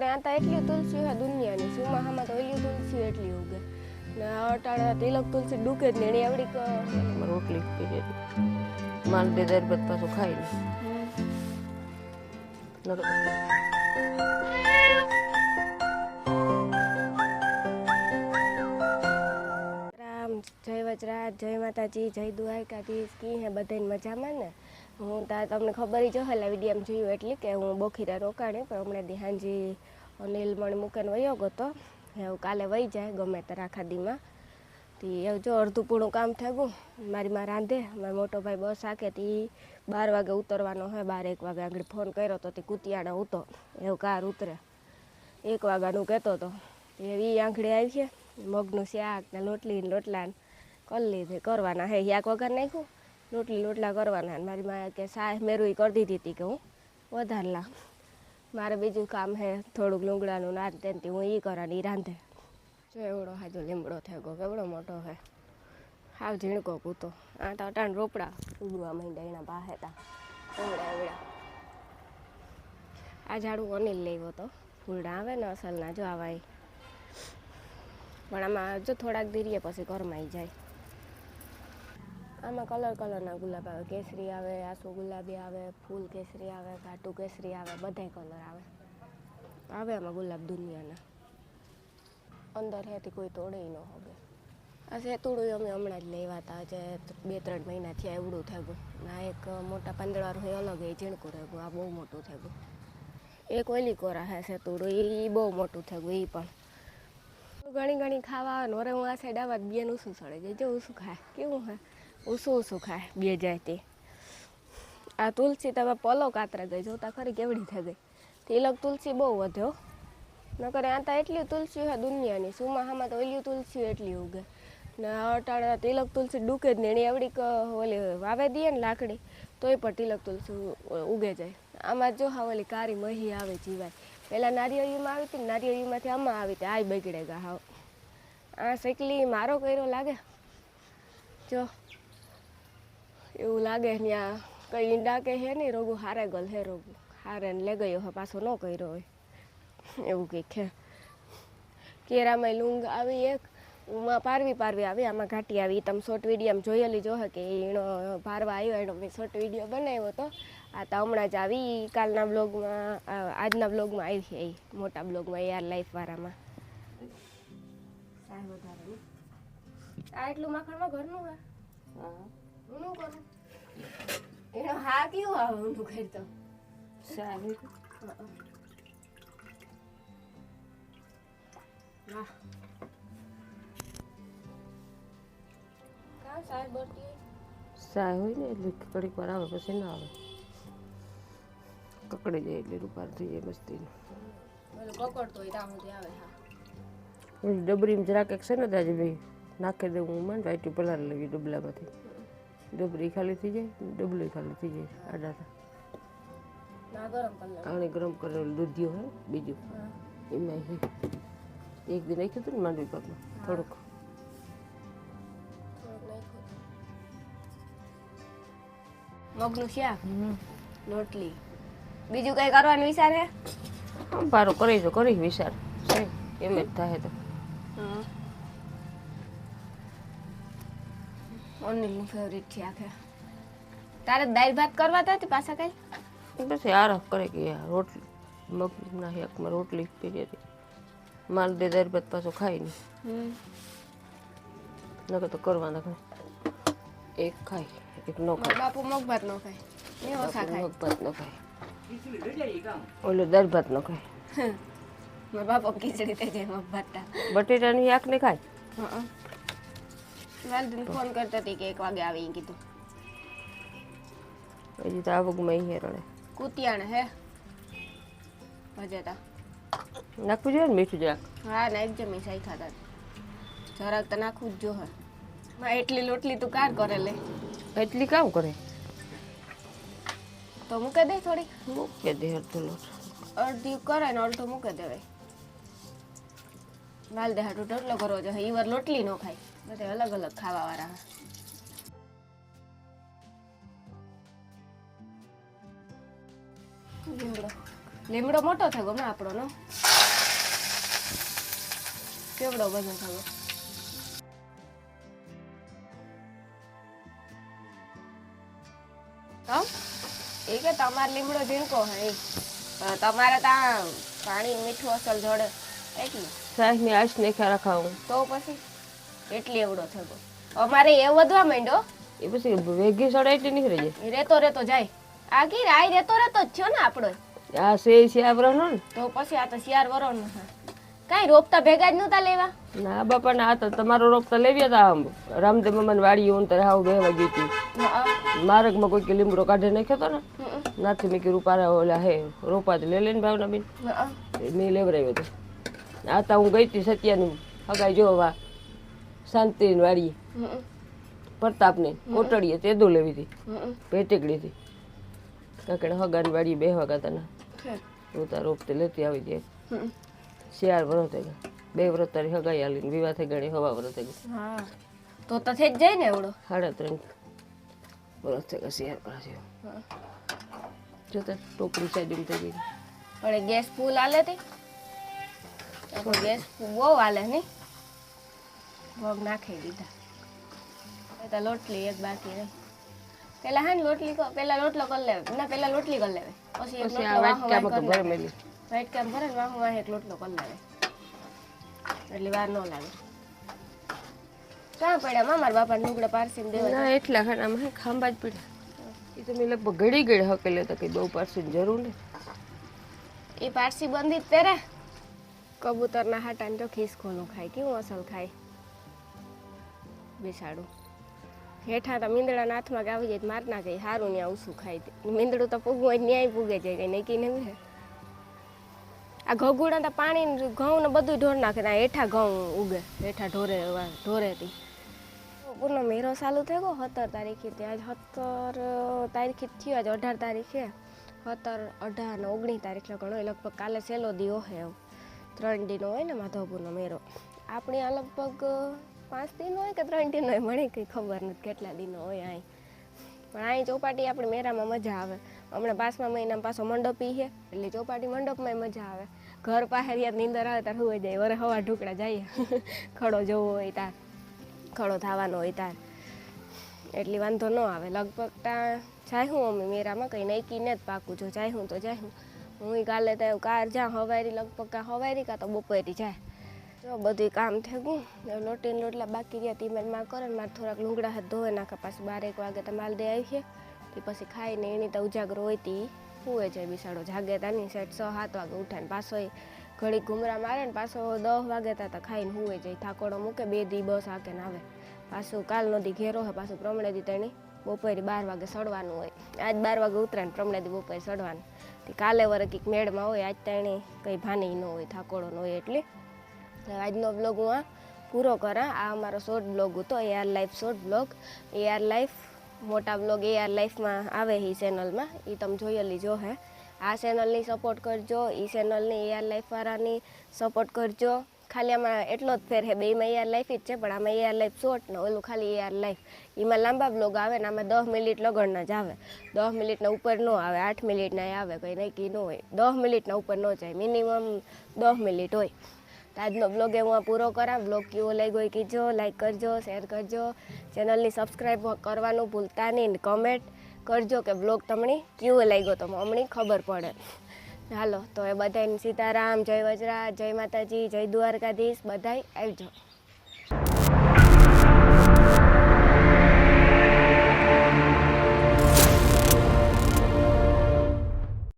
નકર આતા એટલી તુલસી હે દુનિયાની સુમાહામાં તો એટલી તુલસી એટલી ઉગે ને અટાણા તિલક તુલસી ડૂકે જ ને એવડીક રોટલી પીજે માલ દે દર બત પાછું ખાઈ લે રામ જય વજરાજ જય માતાજી જય દ્વારકાધીશ કી હે બધાને મજામાં ને હું તમને ખબર જ હશે વિડીયામાં જોયું એટલે કે હું બોખીરા રોકાણી પણ હમણાં દી હાંજી નીલમણ મૂકીને વયો ગયો તો એવું કાલે વહી જાય ગમે ત્યારે આખા દીમાં તી એવું જો અડધું પૂણું કામ થઈ ગયું મારી માં રાંધે મારો મોટો ભાઈ બસ આકે તી 12 વાગે ઉતરવાનો હોય 12-1 વાગે આગળ ફોન કર્યો તો તે કુતિયાણા ઉતો એવું કાર ઉતરે 1 વાગ્યાનું કહેતો હતો એવી આંખડી આવી છે મગનું શાક ને લોટલા કરી લીધે કરવાના હે શાક વગર નાખ્યું લોટલા કરવાના મારી માં કે સાહ મેરુઈ કરી દીધી હતી કે હું વધારલા મારે બીજું કામ હે થોડુંક લુંગડાનું નાર તેનથી હું ઈ કરાની રાંધે જો એવડો હાજો લીમડો થઈ ગયો કેવડો મોટો હે હાવ ઝીણકો કૂતો આ તો અટાણ રોપડા ઉગવા માંડ્યા એના પાસે તા એવડા આ ઝાડું અનિલ લેવો તો ફૂલડા આવે ને અસલના જો આવાય પણ આમાં જો થોડાક દીરીએ પછી ઘરમાં આવી જાય આમાં કલરના ગુલાબ આવે કેસરી આવે આસુ ગુલાબી આવે ફૂલ કેસરી આવે ઘાટું કેસરી આવે બધાય કલર આવે આમાં ગુલાબ દુનિયાના અંદર હેથી કોઈ તોડે ન હોગે આ સેતુડું અમે હમણાં જ લેવા હતા જે 2-3 મહિના થયા એવડું થઈ ગયું ના એક મોટા પાંદડારું હોય અલગ એ ઝીણકું રહે ગયું આ બહુ મોટું થઈ ગયું એક ઓલી કોરા હે સેતુડું એ બહુ મોટું થઈ ગયું એ પણ ઘણી ખાવા આવે ને વરે હું આ સાઈડ આવા બેન ઉસું સડે જાય જો ઉસું ખાય કેવું હે ઉસું ખાય બે જાય તે આ તુલસી તમે પલો કાતરા ગઈ જોતા ખરી કેવડી થઈ ગઈ તિલક તુલસી બહુ વધ્યો નકર આતા એટલી તુલસી હે દુનિયાની સુમાહામાં તો ઓલી તુલસી એટલી ઉગે ને અટાણા તિલક તુલસી ડૂકે જ ને એની એવડીક ઓલી વાવે દઈએ ને લાકડી તોય પણ તિલક તુલસી ઉગે જાય આમાં જો હા ઓલી કારી મહી આવે જીવાય પહેલાં નારિયેળીમાં આવી હતી નારિયેળીમાંથી આમાં આવી હતી આ બગડે ગા હાવ આ શેકલી મારો કર્યો લાગે જો એવું લાગે ત્યાં કંઈ ઈંડા કે હે નહીં રોગું હારે ગલ હે રોગું હારે ને લે ગયો હે પાછો ન કર્યો હોય એવું કંઈક હે કેરામાં લૂંગ આવી એક ઉમાં પારવી આવી આમાં ઘાટી આવી તમે શોર્ટ વિડીયોમાં જોયેલી જો કે એનો પારવા આવ્યો એનો મેં શોર્ટ વિડીયો બનાવ્યો હતો આ તો હમણાં જ આવી કાલના બ્લોગમાં આજના બ્લોગમાં આવી છે એ મોટા બ્લોગમાં યાર લાઈફવાળામાં આ એટલું માખણમાં ઘરનું હે હું શું કરું એનો હા કેવું આવે ઊંધું ખેરતો સારું વાહ કા સાહેબ બોલતી સાય હોય ને એટલે કડીક વાર આવે પછી ના આવે કકડી જાય એટલે રૂપાર થઈ જાય મસ્તીનું કકડ તો ત્યાં સુધી આવે હા ઓલી ડબરીમાં જરાક એક છે ને તાજી ભાઈ નાખી દઉં હું મને વાઈટી પલાર લેવી ડબલામાંથી ડબરી ખાલી થઈ જાય ડબલી ખાલી થઈ જાય આડા આને ગરમ કરેલું દૂધિયો હે બીજું એમાં એક દી નાખ્યું હતું ને માંડવી પાકમાં થોડુંક મગનું શાક રોટલી બીજું કઈ કરવાનું વિચાર હે પારો કરી વિચાર છે એમ જ થાય તો અનિલનું ફેવરિટ છે આખે તારે દાળ ભાત કરવા હતા પાછા કઈ બસ આરખ કરે કે રોટલી મગના શાકમાં રોટલી પીજે માલ દે દાળ ભાત પાછું ખાઈ નહીં નકર તો કરવાના એક ખાય એક નો ખાય બાપુ મગ ભાત નો ખાય એ ઓછા ખાય મગ ભાત નો ખાય ઓલો દાળ ભાત નો ખાય મારા બાપો ખીચડી થઈ જાય મગ ભાત બટેટાની શાક ને ખાય વાલદીન ફોન કરતી હતી કે 1 વાગે આવી કીધું હજી તો આવકમાં હેરણે કુતિયાણ હે ભજેતા નાખવું જોઈએ ને મીઠું જરાક હા નાખજે મીઠાઈ ખાતા જરાક તો નાખવું જ જો હે એટલી લોટલી તું કાર કરે લે એટલી કામ કરે તો મૂકે દે થોડી મૂકે દે અડધો લોટ અડધી કરે ને અડધો મૂકે દેવાય વાલ દે હાટું ઢોકલો કરવો જોઈએ ઈ વાર લોટલી ન ખાય બધા અલગ અલગ ખાવા વાળા લીમડો મોટો થયો ને આપણો નો કેવડો બધો થયો એ કે તમારે લીમડો ઝીણકો હે તમારે ત્યાં પાણી મીઠું અસલ જોડે એટલે સાહેબ ની આશ ને ખ્યા રખાવું તો પછી એટલી એવડો થયો અમારે એ વધવા માંડ્યો એ પછી વેગી સડે એટલી નીકળી જાય રેતો રેતો જાય આ કી રાઈ રેતો રેતો જ થયો ને આપણો આ સે આવરનો ને તો પછી આ તો શિયાર વરોનો કાઈ રોપતા ભેગા જ નતા લેવા ના બાપા ના તો તમારો રોપ તો લેવ્યા તા આમ રામદેવ મામાની વાડી ઓન તરે હાવ બેહવા ગઈ હતી માર્ગમાં કોઈ કે લીમડો કાઢી નાખ્યો તો ને નાથી મેં કીધું પારા ઓલા હે રોપા તો લઈ લઈને ભાવના બેન મેં લેવરાવ્યો હતો આ તો હું ગઈ હતી સત્યાની હગાઈ જોવા શાંતિની વાડી પ્રતાપને કોટડીએ તેદો લેવી હતી પેટેકડી હતી કાકડે હગાની વાડી બેહવા ગાતા ને હું તાર રોપતે લેતી આવી જાય શિયાર વ્રત થઈ ગયા 2 વ્રત તારી હગાઈ આલીને વિવાહ થઈ ગઈ હવા વ્રત થઈ ગઈ હા તો થઈ જ જાય ને એવડો 3.5 વ્રત થઈ ગયા શિયાર પર છે જોતા ટોપડી સાઈડ થઈ ગઈ પણ ગેસ ફૂલ આલે તે તો ગેસ બહુ આલે ને ભોગ નાખી દીધા એ તો લોટલી એક બાકી રહી પેલા હા લોટલી પેલા લોટલો કરી લેવે ના પેલા લોટલી કરી લેવે પછી એક આ વાટકામાં તો ભર મેલી વાઈટ કામ ભરે વાહ વાહ એક લોટલો કરી લેવે એટલે વાર ન લાગે ક્યાં પડ્યા મારા બાપા લુગડા પારસીને દેવા ના એટલા ખાનામાં ખાંબા જ પડ્યા એ તો મેં લગભગ ઘડી ઘડી હકેલે તો કઈ બહુ પારસીની જરૂર નહીં એ પારસી બંધી જ પહેરે કબૂતરના હાટાને તો ખિસકોલું ખાય કેવું અસલ ખાય બેસાડું હેઠા તો મીંદડાના હાથમાં આવી જાય માર ના જાય સારું ત્યાં ઉસું ખાય મીંદડું તો પૂગવું હોય ન્યાય પૂગે જાય કઈ નક્કી નહીં આ ઘગુડા તો પાણી ઘઉં ને બધું ઢોર નાખે ત્યાં હેઠા ઘઉં ઉગે હેઠા ઢોરેથી પૂર્ણ મેરો ચાલુ થઈ ગયો 17 તારીખે ત્યાં 17 તારીખે થયો આજ 18 તારીખે 17, 18 ને 19 તારીખ લગણ હોય લગભગ કાલે છેલ્લો દી હે 3 દિનો હોય ને માધવપુરનો મેરો આપણે આ લગભગ 5 દિન હોય કે 3 દિન હોય મને કંઈ ખબર નથી કેટલા દિનો હોય અહીં પણ અહીં ચોપાટી આપણે મેરામાં મજા આવે હમણાં 5મા મહિનામાં પાછો મંડપી છે એટલે ચોપાટી મંડપમાં મજા આવે ઘર પાસે યાર નીંદર આવે તાર હોઈ જાય વરે હવા ઢુકડા જઈએ ખડો જોવો હોય તાર ખડો થવાનો હોય તાર એટલી વાંધો ન આવે લગભગ ત્યાં જાય હું અમે મેરામાં કંઈ નૈકીને જ પાકું જો જાય હું તો જાય હું કાલે તો કાર જ્યાં હવારી લગભગ કાં હવારી કાં તો બપોરી જાય જો બધું કામ થઈ ગયું લોટીને લોટલા બાકી રહ્યા તીમેરમાં કરે ને મારે થોડાક લુગડા હાથ ધોઈ નાખે પાછું 12 વાગે તો માલ દે આવી છે તે પછી ખાઈને એની તો ઉજાગરો હોય તી હુએ જાય બિસાડો જાગે તાની સેટ 6-7 વાગે ઉઠાને પાછો ઘડી ઘુમરા મારે ને પાછો 10 વાગે તા ખાઈને હુએ જાય થાકોડો મૂકે 2 દી બસ આકે ને આવે પાછું કાલનો દી ઘેરો હે પાછું પ્રમણે દી તેની બપોરે 12 વાગે સડવાનું હોય આજ 12 વાગે ઉતરે ને પ્રમણે દી બપોરે સડવાનું તે કાલે વરે કંઈક મેળમાં હોય આજ તેણી કંઈ ભાની ન હોય થાકોડો ન હોય એટલે આજનો બ્લોગ હું આ પૂરો કરા આ અમારો શોર્ટ બ્લોગ હતો AR life short blog AR life મોટા બ્લોગ AR લાઈફમાં આવે એ ચેનલમાં એ તમે જોયેલી જો હે આ ચેનલની સપોર્ટ કરજો એ ચેનલની AR લાઈફવાળાની સપોર્ટ કરજો ખાલી આમાં એટલો જ ફેર છે બેમાં AR લાઈફ જ છે પણ આમાં AR લાઈફ શોર્ટ ને ઓલું ખાલી AR લાઈફ એમાં લાંબા બ્લોગ આવે ને આમાં 10 મિનિટ લગણના જ આવે 10 મિનિટના ઉપર ન આવે 8 મિનિટના આવે કંઈ નક્કી ન હોય 10 મિનિટના ઉપર ન જાય મિનિમમ 10 મિનિટ હોય આજનો બ્લોગ હું આ પૂરો કરા બ્લોગ કેવો લાગ્યો એ કીજો લાઈક કરજો શેર કરજો ચેનલની સબસ્ક્રાઈબ કરવાનું ભૂલતા નહીં કમેન્ટ કરજો કે બ્લોગ તમને કેવો લાગ્યો તો અમને ખબર પડે હાલો તો એ બધાને સીતારામ જય વજરાજ જય માતાજી જય દ્વારકાધીશ બધાય આવજો